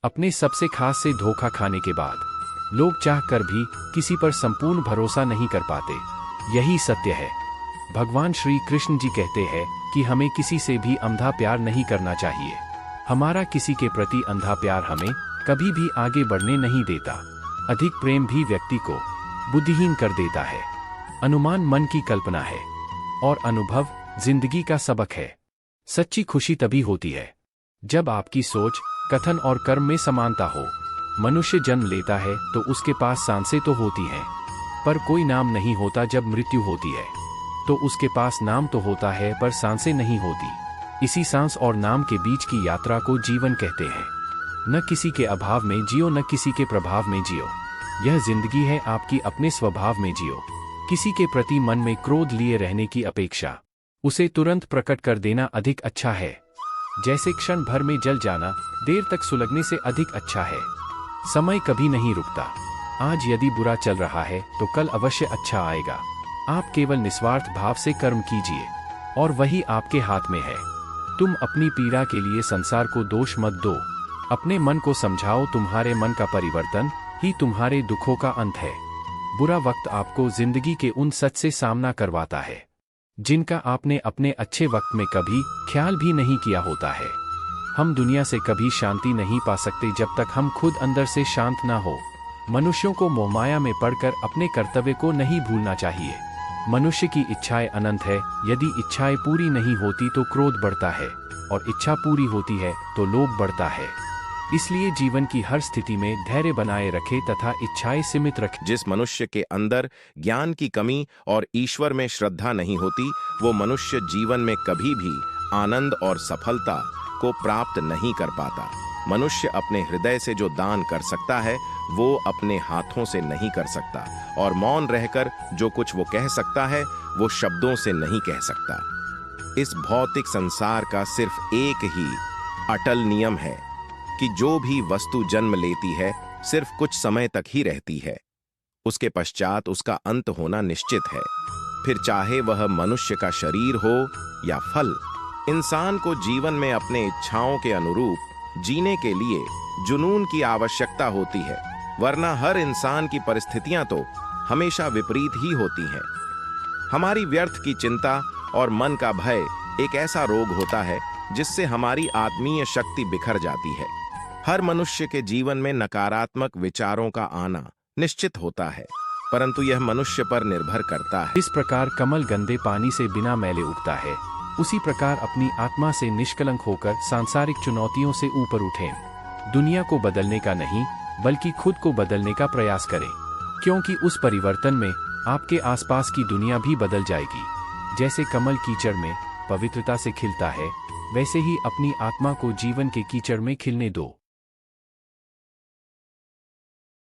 अपने सबसे खास से धोखा खाने के बाद लोग चाह कर भी किसी पर संपूर्ण भरोसा नहीं कर पाते। यही सत्य है। भगवान श्री कृष्ण जी कहते हैं कि हमें किसी से भी अंधा प्यार नहीं करना चाहिए। हमारा किसी के प्रति अंधा प्यार हमें कभी भी आगे बढ़ने नहीं देता। अधिक प्रेम भी व्यक्ति को बुद्धिहीन कर देता है। अनुमान मन की कल्पना है और अनुभव जिंदगी का सबक है। सच्ची खुशी तभी होती है जब आपकी सोच, कथन और कर्म में समानता हो। मनुष्य जन्म लेता है तो उसके पास सांसें तो होती हैं, पर कोई नाम नहीं होता। जब मृत्यु होती है तो उसके पास नाम तो होता है पर सांसें नहीं होती। इसी सांस और नाम के बीच की यात्रा को जीवन कहते हैं। न किसी के अभाव में जियो, न किसी के प्रभाव में जियो। यह जिंदगी है, आपकी अपने स्वभाव में जियो। किसी के प्रति मन में क्रोध लिए रहने की अपेक्षा उसे तुरंत प्रकट कर देना अधिक अच्छा है। जैसे क्षण भर में जल जाना देर तक सुलगने से अधिक अच्छा है। समय कभी नहीं रुकता। आज यदि बुरा चल रहा है तो कल अवश्य अच्छा आएगा। आप केवल निस्वार्थ भाव से कर्म कीजिए और वही आपके हाथ में है। तुम अपनी पीड़ा के लिए संसार को दोष मत दो। अपने मन को समझाओ, तुम्हारे मन का परिवर्तन ही तुम्हारे दुखों का अंत है। बुरा वक्त आपको जिंदगी के उन सच से सामना करवाता है जिनका आपने अपने अच्छे वक्त में कभी ख्याल भी नहीं किया होता है। हम दुनिया से कभी शांति नहीं पा सकते जब तक हम खुद अंदर से शांत ना हो। मनुष्यों को मोहमाया में पड़कर अपने कर्तव्य को नहीं भूलना चाहिए। मनुष्य की इच्छाएं अनंत है। यदि इच्छाएं पूरी नहीं होती तो क्रोध बढ़ता है और इच्छा पूरी होती है तो लोभ बढ़ता है। इसलिए जीवन की हर स्थिति में धैर्य बनाए रखे तथा इच्छाएं सीमित रखे। जिस मनुष्य के अंदर ज्ञान की कमी और ईश्वर में श्रद्धा नहीं होती, वो मनुष्य जीवन में कभी भी आनंद और सफलता को प्राप्त नहीं कर पाता। मनुष्य अपने हृदय से जो दान कर सकता है वो अपने हाथों से नहीं कर सकता, और मौन रहकर जो कुछ वो कह सकता है वो शब्दों से नहीं कह सकता। इस भौतिक संसार का सिर्फ एक ही अटल नियम है कि जो भी वस्तु जन्म लेती है सिर्फ कुछ समय तक ही रहती है। उसके पश्चात उसका अंत होना निश्चित है। फिर चाहे वह मनुष्य का शरीर हो या फल। इंसान को जीवन में अपने इच्छाओं के अनुरूप जीने के लिए जुनून की आवश्यकता होती है, वरना हर इंसान की परिस्थितियां तो हमेशा विपरीत ही होती हैं। हमारी व्यर्थ की चिंता और मन का भय एक ऐसा रोग होता है जिससे हमारी आत्मीय शक्ति बिखर जाती है। हर मनुष्य के जीवन में नकारात्मक विचारों का आना निश्चित होता है, परंतु यह मनुष्य पर निर्भर करता है। इस प्रकार कमल गंदे पानी से बिना मैले उगता है, उसी प्रकार अपनी आत्मा से निष्कलंक होकर सांसारिक चुनौतियों से ऊपर उठें। दुनिया को बदलने का नहीं बल्कि खुद को बदलने का प्रयास करें, क्योंकि उस परिवर्तन में आपके आसपास की दुनिया भी बदल जाएगी। जैसे कमल कीचड़ में पवित्रता से खिलता है, वैसे ही अपनी आत्मा को जीवन के कीचड़ में खिलने दो।